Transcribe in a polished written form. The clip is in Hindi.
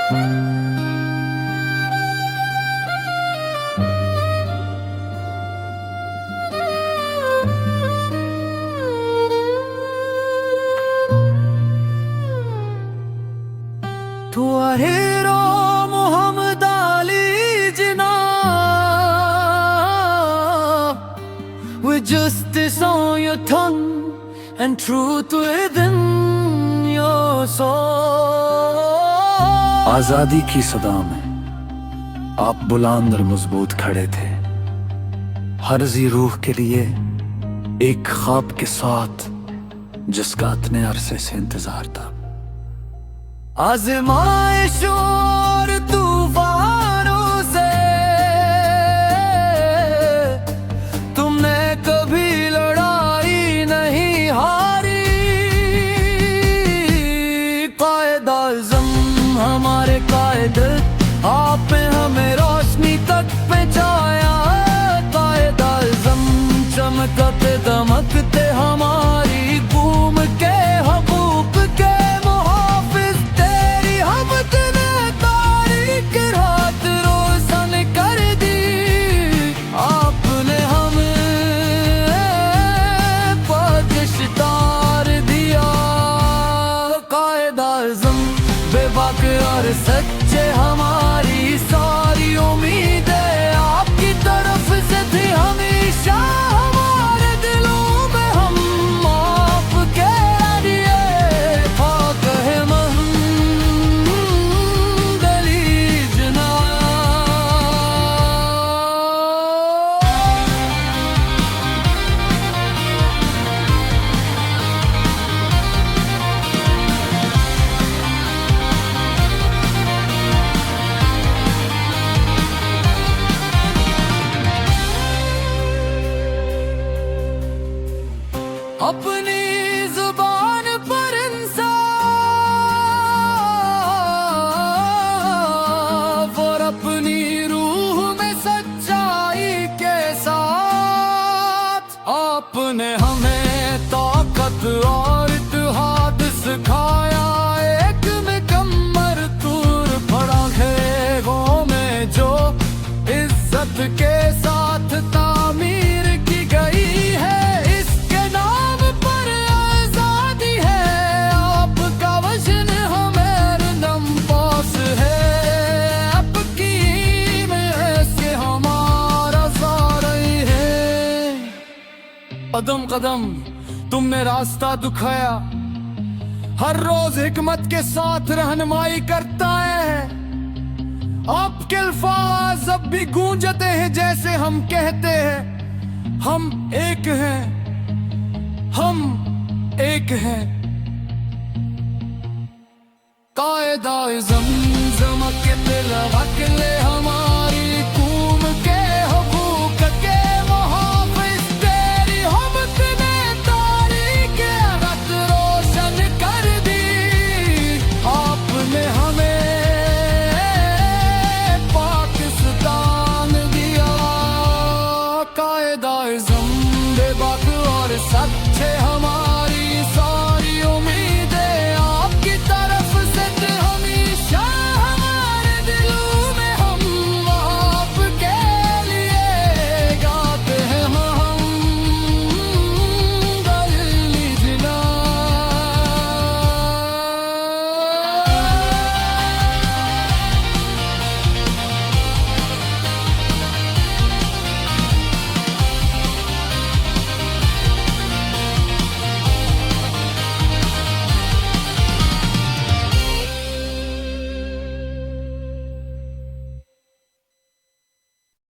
To our hero Muhammad Ali Jinnah, with justice on your tongue and truth within your soul. आजादी की सदा में आप बुलंद और मजबूत खड़े थे, हर जी रूह के लिए एक ख्वाब के साथ जिसका इतने अरसे से इंतजार था। आज़माइशों और तूफानों से तुमने कभी लड़ाई नहीं हारी। कायद आज़म हमारे कायद, आपने हमें रोशनी तक पहुंचाया। कायद आज़म चमकते दमकते हमारी घूम के हकूक के मुहाफिज, तेरी हमद ने तारीख रात रोशन कर दी। आपने हमें पाकिस्तान दिया। कायद आज़म बेबाक और सच्चे, हमारी सारी उम्मीदें आपकी तरफ से थी हमेशा। हमारे दिलों में हम आपके लिए खाक है मोहम्मद अली जिन्ना। अपनी जुबान पर इंसाफ और अपनी रूह में सच्चाई के साथ आपने हमें ताकत और इत्तेहाद सिखाया। एक में कमर तूर पड़ा खेगों में जो इज्जत के साथ तामीर की गई है। कदम कदम तुमने रास्ता दिखाया, हर रोज हिकमत के साथ रहनुमाई करता है। आपके अल्फाज अब भी गूंजते हैं जैसे हम कहते हैं, हम एक हैं, हम एक हैं। कायद आज़म के दिल वकले